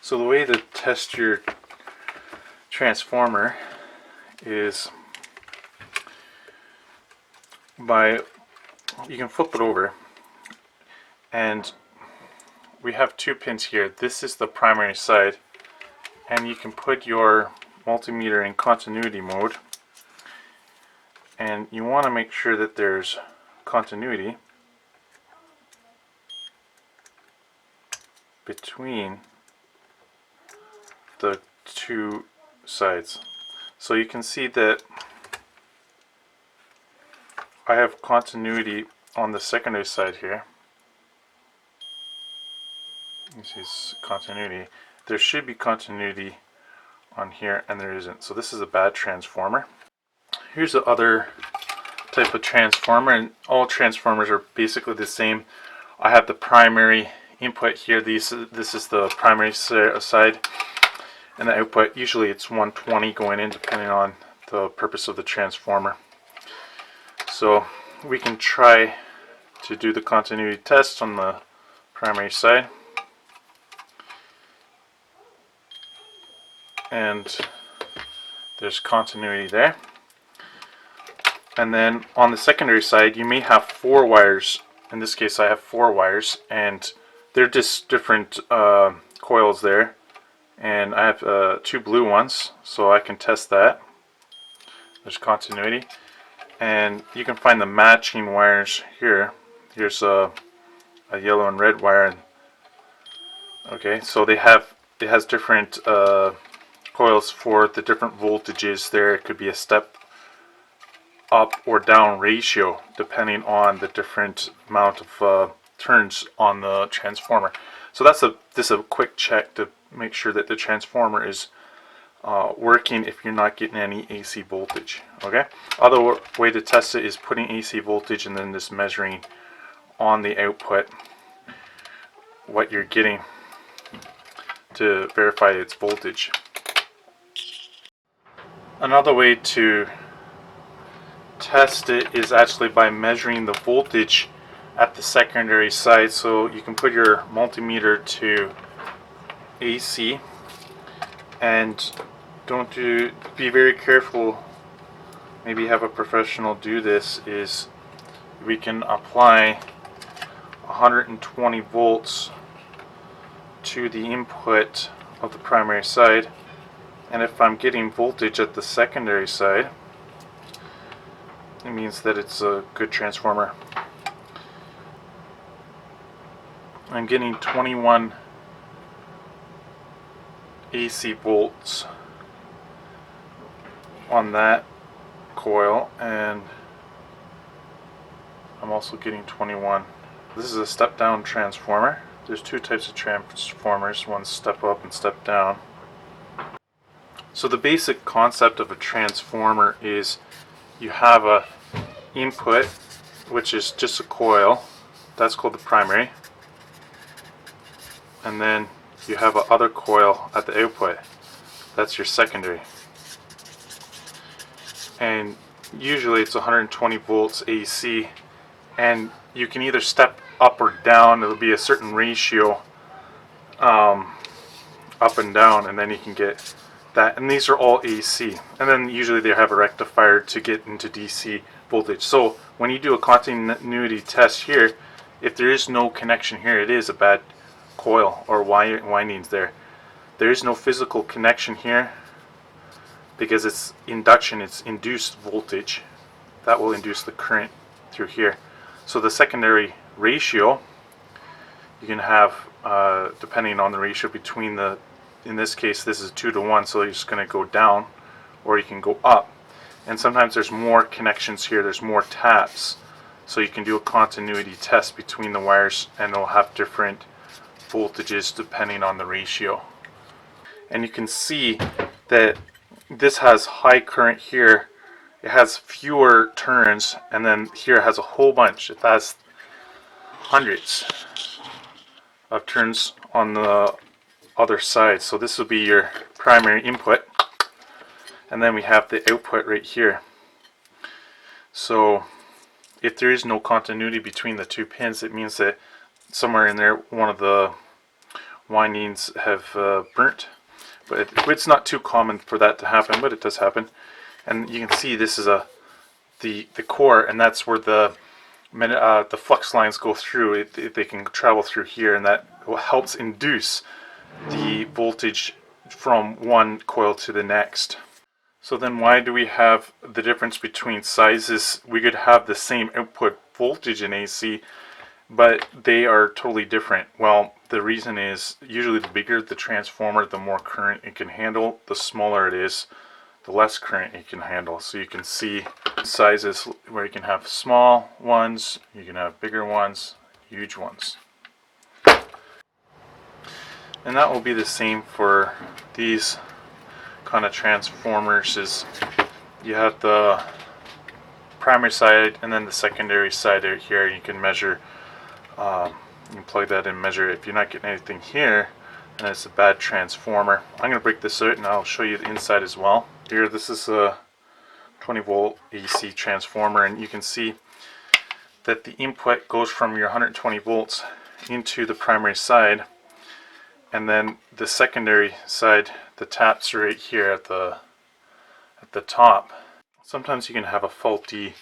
So the way to test your transformer is by, you can flip it over, and we have two pins here. This is the primary side, and you can put your multimeter in continuity mode, and you want to make sure that there's continuity between the two sides. So you can see that I have continuity on the secondary side here. This is continuity. There should be continuity on here, and there isn't. So this is a bad transformer. Here's the other type of transformer, and all transformers are basically the same. I have the primary input here. This is the primary side, and the output, usually it's 120 going in, depending on the purpose of the transformer. So we can try to do the continuity test on the primary side. And there's continuity there. And then on the secondary side, you may have 4 wires. In this case, I have 4 wires, and they're just different coils there. And I have 2 blue ones, so I can test that. There's continuity, and you can find the matching wires here. Here's a yellow and red wire. Okay, so it has different coils for the different voltages there. It could be a step up or down ratio depending on the different amount of turns on the transformer. So this is a quick check to make sure that the transformer is working if you're not getting any AC voltage. Okay. Other way to test it is putting AC voltage and then just measuring on the output what you're getting to verify its voltage. Another way to test it is actually by measuring the voltage at the secondary side. So you can put your multimeter to AC, and be very careful, maybe have a professional do this, is we can apply 120 volts to the input of the primary side, and if I'm getting voltage at the secondary side, it means that it's a good transformer. I'm getting 21 AC volts on that coil, and I'm also getting 21. This is a step down transformer. There's 2 types of transformers, one step up and step down. So the basic concept of a transformer is you have a input, which is just a coil, that's called the primary, and then you have a other coil at the output, that's your secondary. And usually it's 120 volts AC, and you can either step up or down. It'll be a certain ratio up and down, and then you can get that. And these are all AC, and then usually they have a rectifier to get into DC voltage. So when you do a continuity test here, if there is no connection here, it is a bad coil or windings there. There is no physical connection here because it's induction, it's induced voltage that will induce the current through here. So the secondary ratio, you can have depending on the ratio between the, in this case this is 2 to 1, so you're just going to go down, or you can go up. And sometimes there's more connections here, there's more taps, so you can do a continuity test between the wires, and it'll have different voltages depending on the ratio. And you can see that this has high current here, it has fewer turns, and then here it has a whole bunch. It has hundreds of turns on the other side. So this will be your primary input, and then we have the output right here. So if there is no continuity between the 2 pins, it means that somewhere in there one of the windings have burnt. But it's not too common for that to happen, but it does happen. And you can see this is the core, and that's where the flux lines go through. They can travel through here, and that helps induce the voltage from one coil to the next. So then why do we have the difference between sizes? We could have the same output voltage in AC, but they are totally different. Well, the reason is usually the bigger the transformer, the more current it can handle. The smaller it is, the less current it can handle. So you can see sizes where you can have small ones, you can have bigger ones, huge ones. And that will be the same for these kind of transformers. Is you have the primary side and then the secondary side out here. You can measure, you can plug that in and measure. If you're not getting anything here, then it's a bad transformer. I'm going to break this out and I'll show you the inside as well. Here, this is a 20 volt AC transformer, and you can see that the input goes from your 120 volts into the primary side, and then the secondary side, the taps are right here at the top. Sometimes you can have a faulty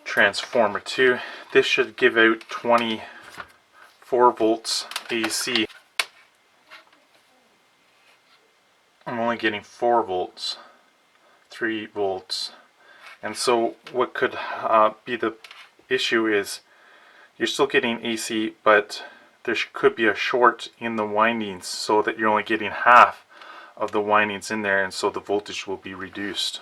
transformer too. This should give out 24 volts AC. I'm only getting 4 volts, 3 volts. And so what could be the issue is you're still getting AC, but there could be a short in the windings so that you're only getting half of the windings in there, and so the voltage will be reduced.